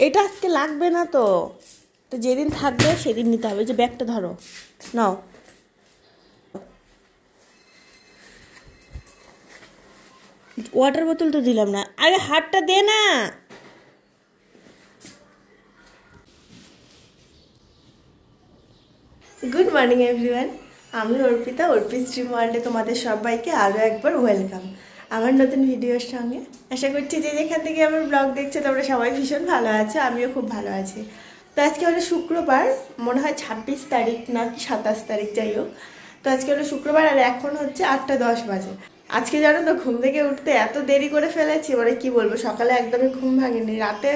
এটা আজকে লাগবে না তো, তো যেদিন থাকবে সেদিন নিতে হবে। যে ব্যাগটা ধরো, নাও। ওয়াটার বোতল তো দিলাম না, আরে হাতটা দে না। গুড মর্নিং এভরিওয়ান, আমি অর্পিতা। অর্পিস ড্রিম ওয়ার্ল্ডে তোমাদের সবাইকে আরও একবার ওয়েলকাম আমার নতুন ভিডিওর সঙ্গে। আশা করছি যে যেখান থেকে আমার ব্লগ দেখছে তোমরা সবাই ভীষণ ভালো আছো, আমিও খুব ভালো আছি। তো আজকে হলো শুক্রবার, মনে হয় 26 তারিখ না কি 27 তারিখ, যাই হোক। তো আজকে হলো শুক্রবার আর এখন হচ্ছে 8:10 বাজে। আজকে জানো তো ঘুম থেকে উঠতে এত দেরি করে ফেলেছি, মানে কি বলবো, সকালে একদমই ঘুম ভাঙেনি, রাতে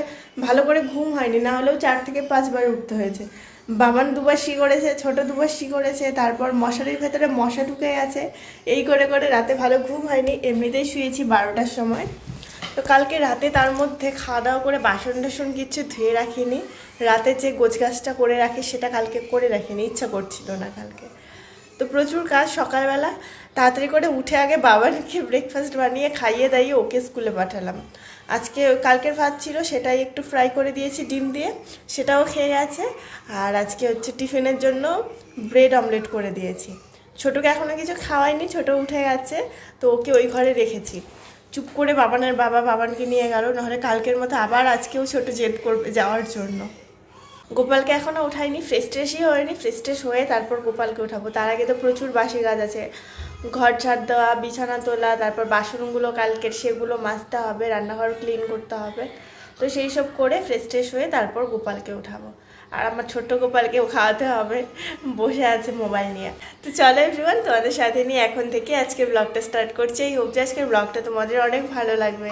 ভালো করে ঘুম হয়নি, না হলেও 4 থেকে 5 বার উঠতে হয়েছে। বাবান দুবার শি করেছে, ছোট দুবার শি করেছে, তারপর মশারির ভেতরে মশা ঢুকে গেছে, এই করে করে রাতে ভালো ঘুম হয়নি। এমনিতেই শুয়েছি 12টার সময়। তো কালকে রাতে তার মধ্যে খাওয়া দাওয়া করে বাসন টাসন কিছু ধুয়ে রাখিনি, রাতে যে গোছগাছটা করে রাখি সেটা কালকে করে রাখিনি, ইচ্ছা করছিল না কালকে। তো প্রচুর কাজ, সকালবেলা তাড়াতাড়ি করে উঠে আগে বাবাকে ব্রেকফাস্ট বানিয়ে খাইয়ে দাইয়ে ওকে স্কুলে পাঠালাম। আজকে কালকের ভাত ছিল, সেটাই একটু ফ্রাই করে দিয়েছি ডিম দিয়ে, সেটাও খেয়ে গেছে। আর আজকে হচ্ছে টিফিনের জন্য ব্রেড অমলেট করে দিয়েছি। ছোটোকে এখনও কিছু খাওয়াইনি, ছোটো উঠে গেছে, তো ওকে ওই ঘরে রেখেছি। চুপ করে বাবানকে নিয়ে গেল, নাহলে কালকের মতো আবার আজকেও ছোটো জেদ করবে যাওয়ার জন্য। গোপালকে এখনও ওঠাইনি, ফ্রেশ ট্রেশই হয়নি, ফ্রেশ ট্রেশ হয়ে তারপর গোপালকে উঠাবো। তার আগে তো প্রচুর বাসি কাজ আছে, ঘর ঝাড় দেওয়া, বিছানা তোলা, তারপর বাসনগুলো কালকের সেগুলো মাজতে হবে, রান্নাঘর ক্লিন করতে হবে। তো সেই সব করে ফ্রেশ ট্রেশ হয়ে তারপর গোপালকে উঠাবো। আর আমার ছোট্ট গোপালকেও খাওয়াতে হবে, বসে আছে মোবাইল নিয়ে। তো চলো এভরিওয়ান, তোমাদের সাথে নিয়ে এখন থেকে আজকের ব্লগটা স্টার্ট করছি। এই হোপ যে আজকের ব্লগটা তোমাদের অনেক ভালো লাগবে।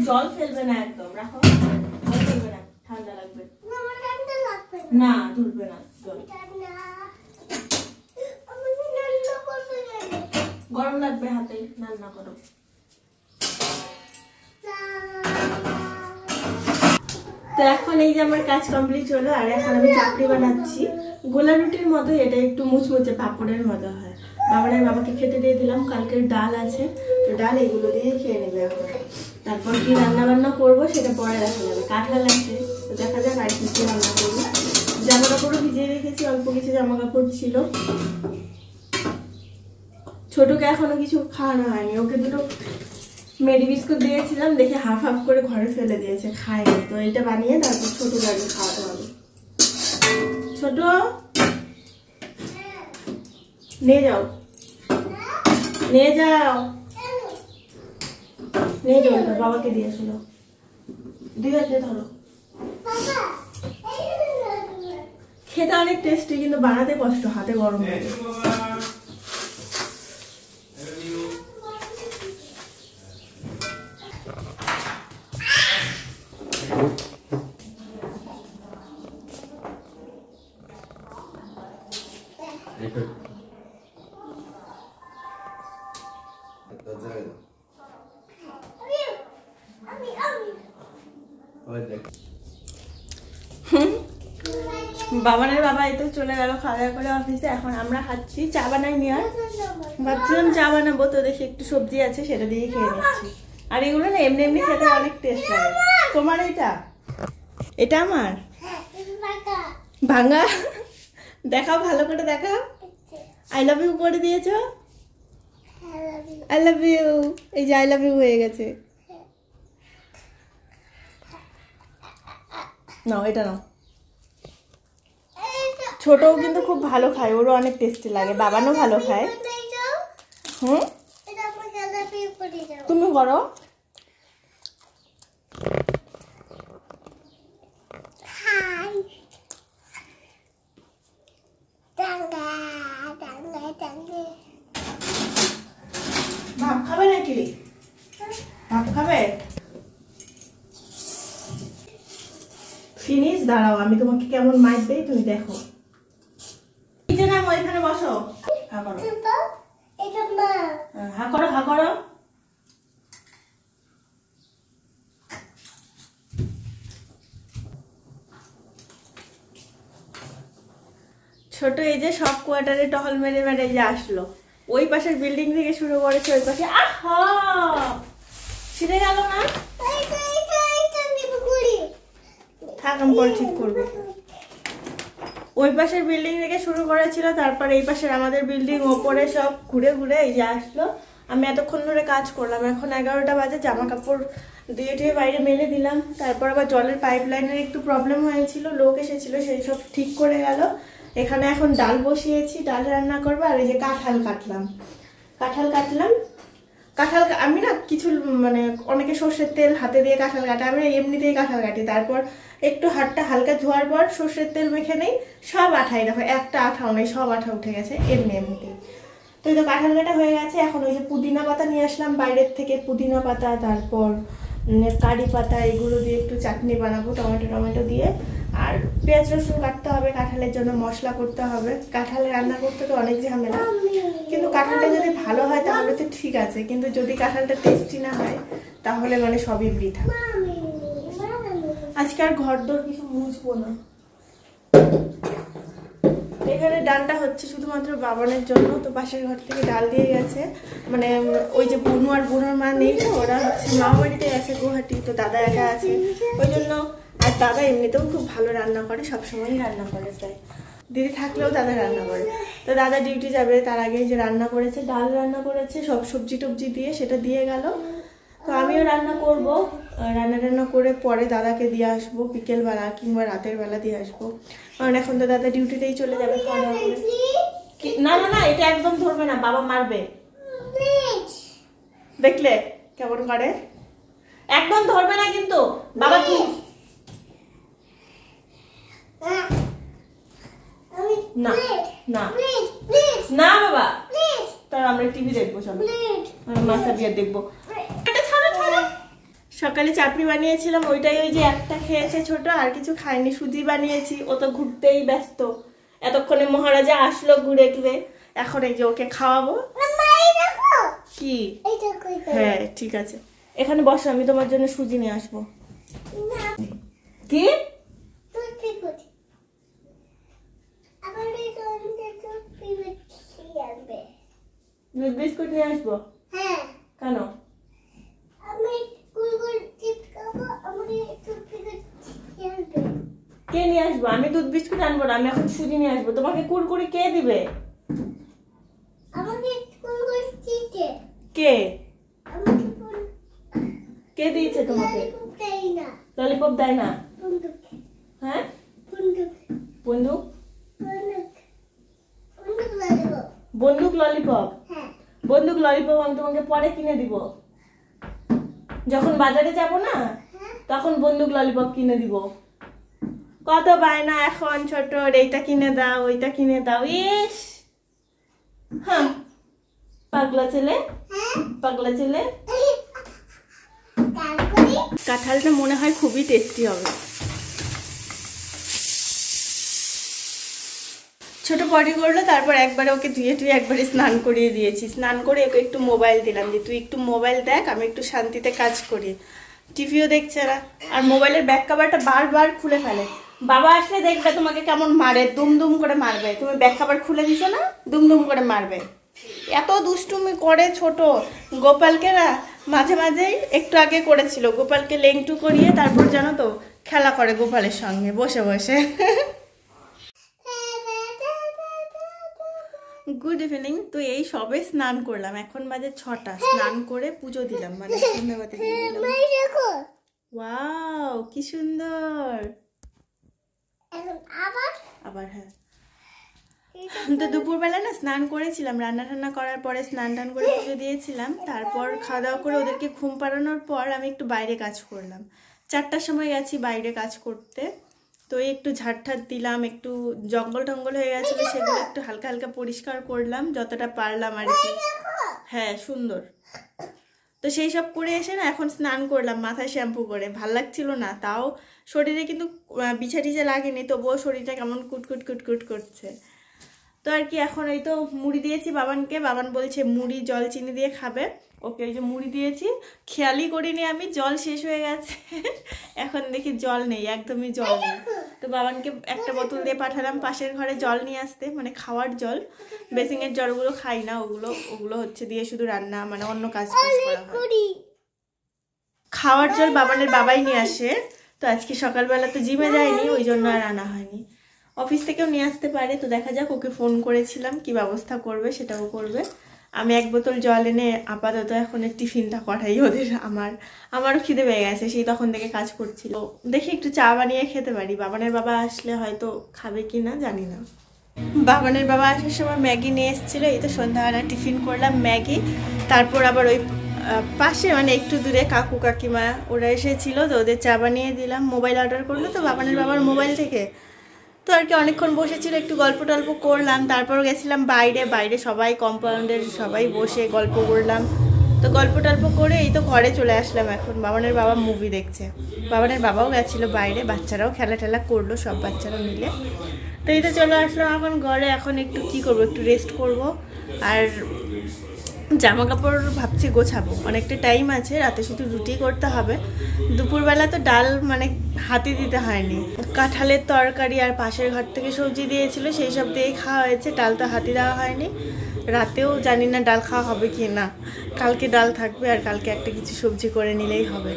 জল ফেলবে না, একদম রাখো, জল ফেলবে না, ঠান্ডা লাগবে না, ধুলবে না জল, গরম লাগবে হাতে, রান্না করো। তো এখন এই যে আমার কাজ কমপ্লিট হলো, আর এখন আমি চাপড়ি বানাচ্ছি। গোলা রুটির মতো, এটা একটু মুচমুচে পাপড়ের মতো হয়। বাবাকে খেতে দিয়ে দিলাম, কালকের ডাল আছে, তো ডাল এগুলো দিয়ে খেয়ে নেবে এখন। তারপর কি রান্না বান্না করবো সেটা পরে দেখা যাবে। কাঁঠাল আছে, তো দেখা যাক আর কি রান্না করবো। জামা কাপড়ও ভিজিয়ে রেখেছি, অল্প কিছু জামা কাপড় ছিল। ছোটকে এখনো কিছু খাওয়ানো হয়নি, ওকে দুটো মেরি বিস্কুট দিয়েছিলাম, দেখে হাফ হাফ করে ঘরে ফেলে দিয়েছে, খায়নি। তো এইটা বানিয়ে তারপর ছোটকে আগে খাওয়াতে হবে। ছোট নিয়ে যাও, নিয়ে যাও, নিয়ে যাও, বাবাকে দিয়ে আসলো, 2 হাত দিয়ে ধরো। খেতে অনেক টেস্টি, কিন্তু বানাতে কষ্ট, হাতে গরম লাগে। বাবানের বাবা এই তো চলে গেল খাওয়া দাওয়া করে অফিসে। এখন আমরা খাচ্ছি, চা বানাই নি, আর ভাবছিলাম চা বানাবো, তো দেখি একটু সবজি আছে সেটা দিয়ে খেয়ে নিচ্ছি। আর এগুলো না এমনি এমনি খেতে অনেক টেস্ট লাগে। তোমার এটা, এটা আমার ভাঙা, দেখাও ভালো করে দেখাও। আই লাভ ইউ করে দিয়েছো, আই লাভ ইউ, এই যে আই লাভ ইউ হয়ে গেছে। নাও এটা নাও। ছোটও কিন্তু খুব ভালো খায়, ওরও অনেক টেস্টি লাগে, বাবানও ভালো খায়। তুমি করো। ভাত খাবে নাকি? ভাত খাবে? ফিনিশ, দাঁড়াও আমি তোমাকে কেমন মাইক দেই তুমি দেখো। নিচে নামো, এখানে বসো। হা করো, হা করো, হা করো। ছোট এই যে সব কোয়ার্টারে টহল মেরে মেরে যে আসলো, ওই পাশের বিল্ডিং থেকে শুরু করেছে ওই পাশে। আহা, ছিঁড়ে গেল না? থাক আমি পরে ঠিক করবো। ওই পাশের বিল্ডিং থেকে শুরু করেছিল, তারপর এই পাশের আমাদের বিল্ডিং ওপরে সব ঘুরে ঘুরে এই যে আসলো। আমি এতক্ষণ ধরে কাজ করলাম, এখন 11টা বাজে, জামা কাপড় দিয়ে টুয়ে বাইরে মেলে দিলাম। তারপর আবার জলের পাইপ লাইনের একটু প্রবলেম হয়েছিল, লোক এসেছিল, সেই সব ঠিক করে গেল। এখানে এখন ডাল বসিয়েছি, ডাল রান্না করবো। আর এই যে কাঁঠাল কাটলাম, কাঁঠাল আমি না কিছু মানে অনেকে সর্ষের তেল হাতে দিয়ে কাঁঠাল কাটে, আমি এমনিতেই কাঁঠাল কাটি। তারপর একটু হাতটা হালকা ধোয়ার পর সর্ষের তেল মেখে নেই, সব আঠাই দেখো, একটা আঠাও নেই, সব আঠা উঠে গেছে এমনিতেই। তো এই তো কাঁঠাল কাটা হয়ে গেছে। এখন ওই যে পুদিনা পাতা নিয়ে আসলাম বাইরের থেকে, পুদিনা পাতা, তারপর কারি পাতা, এগুলো দিয়ে একটু চাটনি বানাবো টমেটো দিয়ে। আর পেঁয়াজ রসুন কাটতে হবে, কাঁঠালের জন্য মশলা করতে হবে। কাঁঠালে রান্না করতে তো অনেক ঝামেলা, কিন্তু কাঁঠালটা যদি ভালো হয় তাহলে তো ঠিক আছে, কিন্তু যদি কাঁঠালটা টেস্টি না হয় তাহলে মানে সবই বৃথা। আজকে আর ঘর দোর কিছু মুছবো না। এখানে ডালটা হচ্ছে শুধুমাত্র বাবানের জন্য, তো পাশের ঘর থেকে ডাল দিয়ে গেছে। মানে ওই যে বুনু আর বুনুর মা নেই, তো ওরা হচ্ছে মামা বাড়িতে গেছে গুয়াহাটি, তো দাদা একা আছে ওই জন্য। আর দাদা এমনিতেও খুব ভালো রান্না করে, সবসময়ই রান্না করে, তাই দিদি থাকলেও দাদা রান্না করে। তো দাদা ডিউটি যাবে তার আগে যে রান্না করেছে, ডাল রান্না করেছে সব সবজি টবজি দিয়ে, সেটা দিয়ে গেল। তো আমিও রান্না করব, রান্না করে পরে দাদাকে দিয়ে আসবো, বিকেলবেলা কিংবা রাতের বেলা দিয়ে আসবো, কারণ এখন তো দাদা ডিউটিতেই চলে যাবে। না না না, এটা একদম ধরবে না, বাবা মারবে, দেখলে কেমন করে, একদম ধরবে না কিন্তু বাবা। কি না না না বাবা, তার আমরা টিভি দেখবো, চলো মাস্টার বিয়ার দেখবো। সকালে চাপড়ি বানিয়েছিলাম, ওইটাই ওই যে একটা খেয়েছে ছোট, আর কিছু খায়নি। সুজি বানিয়েছি, ও তো ঘুরতেই ব্যস্ত, এতক্ষণে মহারাজা আসলো ঘুরে টুরে, এখন এই যে ওকে খাওয়াবো। কি? হ্যাঁ ঠিক আছে, এখানে বসো, আমি তোমার জন্য সুজি নিয়ে আসবো। কি? দুধ বিস্কুট নিয়ে আসবো? হ্যাঁ। কেন? কে নিয়ে আসবো? আমি দুধ বিস্কুট আনবো না, আমি এখন সুজি নিয়ে আসবো। তোমাকে কুরকুরি কে দিবে? আমাকে কুরকুরি কে কে দিয়েছে তোমাকে? ললিপপ দেয় না? হ্যাঁ, বন্দুক বন্দুক ললিপপ। বন্দুক ললিপপ আমি তোমাকে পরে কিনে দিব, যখন বাজারে যাব না তখন বন্দুক ললিপপ কিনে দিব। কত বায়না এখন ছোট, এইটা কিনে দাও ওইটা কিনে দাও। ইস হ্যাঁ, পাগলা ছেলে, পাগলা ছেলে। কাঁঠালটা মনে হয় খুবই টেস্টি হবে। ছোট পটি করলো, তারপর একবারে ওকে ধুয়ে ধুয়ে একবারে স্নান করিয়ে দিয়েছি। স্নান করে ওকে একটু মোবাইল দিলাম যে তুই একটু মোবাইল দেখ, আমি একটু শান্তিতে কাজ করি। টিভিও দেখছে না, আর মোবাইলের ব্যাক কভারটা বারবার খুলে ফেলে। বাবা আসলে দেখবে তোমাকে কেমন মারে, দুম দুম করে মারবে। তুমি ব্যাক কভার খুলে দিছো না, দুম দুম করে মারবে। এত দুষ্টুমি করে ছোট। গোপালকে না মাঝে মাঝেই, একটু আগে করেছিল, গোপালকে লেংটু করিয়ে তারপর জানো তো খেলা করে গোপালের সঙ্গে বসে বসে। Good evening. তো এই সবে স্নান করলাম, এখন বাজে 6টা। স্নান করে পুজো দিলাম, মানে সন্ধ্যাবাতি দিয়ে দিলাম। ওয়াও কি সুন্দর। আবার হ্যাঁ, তো দুপুরবেলা না স্নান করেছিলাম, রান্না টান্না করার পরে স্নান টান করে পুজো দিয়েছিলাম। তারপর খাওয়া দাওয়া করে ওদেরকে ঘুম পাড়ানোর পর আমি একটু বাইরে কাজ করলাম। 4টার সময় গেছি বাইরে কাজ করতে। তো একটু ঝাড় দিলাম, একটু জঙ্গল টঙ্গল হয়ে গেছিলো, সেগুলো একটু হালকা হালকা পরিষ্কার করলাম যতটা পারলাম আর কি। হ্যাঁ সুন্দর। তো সেই সব করে এসে না এখন স্নান করলাম মাথায় শ্যাম্পু করে। ভাল লাগছিল না, তাও শরীরে কিন্তু বিছা টিছা লাগেনি, তবুও শরীরটা কেমন কুটকুট কুটকুট করছে। তো আর কি এখন এই তো মুড়ি দিয়েছি বাবানকে। বাবান বলছে মুড়ি জল চিনি দিয়ে খাবে। ওকে ওই যে মুড়ি দিয়েছি, খেয়ালই করিনি আমি, জল শেষ হয়ে গেছে। এখন দেখি জল নেই, একদমই জল নেই। তো বাবানকে একটা বোতল দিয়ে পাঠালাম পাশের ঘরে জল নিয়ে আসতে, মানে খাওয়ার জল। বেসিংয়ের জলগুলো খাই না, ওগুলো হচ্ছে দিয়ে শুধু রান্না, মানে অন্য কাজ করা হয়। খাওয়ার জল বাবানের বাবাই নিয়ে আসে। তো আজকে সকালবেলা তো জিমে যায়নি, ওই জন্য আর আনা হয়নি। অফিস থেকেও নিয়ে আসতে পারে, তো দেখা যাক। ওকে ফোন করেছিলাম, কি ব্যবস্থা করবে সেটাও করবে। আমি 1 বোতল জল এনে আপাতত এখন টিফিনটা করাই ওদের। আমারও খিদে পেয়ে গেছে, সেই তখন থেকে কাজ করছিল। দেখি একটু চা বানিয়ে খেতে পারি। বাবানের বাবা আসলে হয়তো খাবে কি না জানি না। বাবানের বাবা আসার সময় ম্যাগি নিয়ে এসেছিলো। এই তো সন্ধ্যাবেলা টিফিন করলাম ম্যাগি। তারপর আবার ওই পাশে মানে একটু দূরে কাকু কাকিমা ওরা এসেছিল, তো ওদের চা বানিয়ে দিলাম। মোবাইল অর্ডার করলো তো বাবানের বাবার মোবাইল থেকে। তো আর কি অনেকক্ষণ বসেছিল, একটু গল্প টল্প করলাম। তারপর গেছিলাম বাইরে সবাই কম্পাউন্ডের সবাই বসে গল্প করলাম। তো গল্প টল্প করে এই তো ঘরে চলে আসলাম। এখন বাবানের বাবা মুভি দেখছে। বাবানের বাবাও গেছিলো বাইরে, বাচ্চারাও খেলা টেলা করলো, সব বাচ্চারা মিলে। তো এই তো চলে আসলাম এখন ঘরে। এখন একটু কি করব, একটু রেস্ট করব। আর জামা কাপড় ভাবছি গোছাবো, অনেকটা টাইম আছে, রাতে শুধু রুটি করতে হবে। দুপুরবেলা তো ডাল মানে হাতে দিতে হয়নি, কাঁঠালের তরকারি আর পাশের ঘর থেকে সবজি দিয়েছিল, সেই সব দিয়েই খাওয়া হয়েছে। ডাল তো হাতে দেওয়া হয়নি। রাতেও জানি না ডাল খাওয়া হবে কি না, কালকে ডাল থাকবে আর কালকে একটা কিছু সবজি করে নিলেই হবে।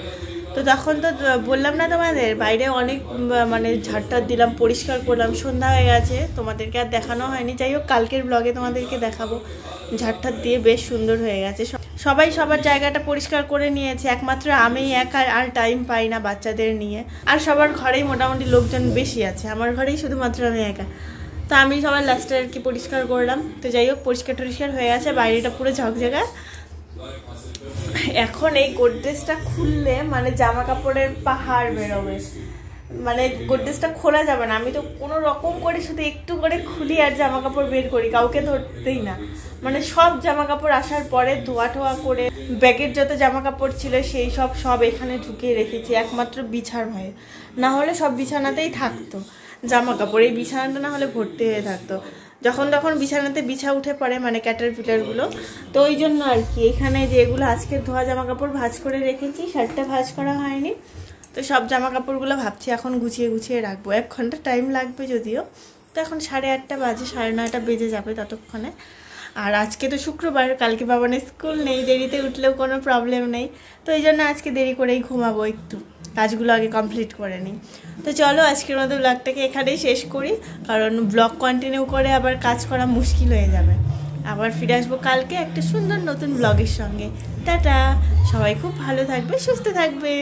তো তখন তো বললাম না তোমাদের, বাইরে অনেক মানে ঝাড়টার দিলাম, পরিষ্কার করলাম, সন্ধ্যা হয়ে গেছে, তোমাদেরকে আর দেখানো হয়নি। যাই হোক কালকের ব্লগে তোমাদেরকে দেখাবো। ঝাড়টার দিয়ে বেশ সুন্দর হয়ে গেছে, সবাই সবার জায়গাটা পরিষ্কার করে নিয়েছে। একমাত্র আমি একা আর টাইম পাই না বাচ্চাদের নিয়ে। আর সবার ঘরেই মোটামুটি লোকজন বেশি আছে, আমার ঘরেই শুধুমাত্র আমি একা। তো আমি সবার লাস্টে আর কি পরিষ্কার করলাম। তো যাই হোক পরিষ্কার টরিষ্কার হয়ে গেছে, বাইরেটা পুরো ঝকঝকা। এখন এই গোদরেজটা খুললে মানে জামা কাপড়ের পাহাড় বেরোবে, মানে গোদরেজটা খোলা যাবে না। আমি তো কোনো রকম করে শুধু একটু করে খুলি আর জামা কাপড় বের করি, কাউকে ধরতেই না। মানে সব জামা কাপড় আসার পরে ধোয়া টোয়া করে ব্যাগের যত জামা কাপড় ছিল সেই সব এখানে ঢুকিয়ে রেখেছি, একমাত্র বিছার ভয়ে। না হলে সব বিছানাতেই থাকতো জামা কাপড়, এই বিছানাটা না হলে ভর্তি হয়ে থাকতো। যখন তখন বিছানাতে বিছা উঠে পড়ে, মানে ক্যাটারপিলারগুলো। তো ওই জন্য আর কি এখানে যেগুলো আজকে ধোয়া জামা কাপড় ভাঁজ করে রেখেছি, শার্টটা ভাঁজ করা হয়নি। তো সব জামা কাপড়গুলো ভাবছি এখন গুছিয়ে রাখবো। 1 ঘন্টা টাইম লাগবে যদিও। তো এখন 8:30 বাজে, 9:30 বেজে যাবে ততক্ষণে। আর আজকে তো শুক্রবার, কালকে বাবানের স্কুল নেই, দেরিতে উঠলেও কোনো প্রবলেম নেই। তো এই জন্য আজকে দেরি করেই ঘুমাবো, একটু কাজগুলো আগে কমপ্লিট করে নিই। তো চলো আজকের মতো ব্লগটাকে এখানেই শেষ করি, কারণ ব্লগ কন্টিনিউ করে আবার কাজ করা মুশকিল হয়ে যাবে। আবার ফিরে আসবো কালকে একটা সুন্দর নতুন ব্লগের সঙ্গে। টাটা, সবাই খুব ভালো থাকবে, সুস্থ থাকবে।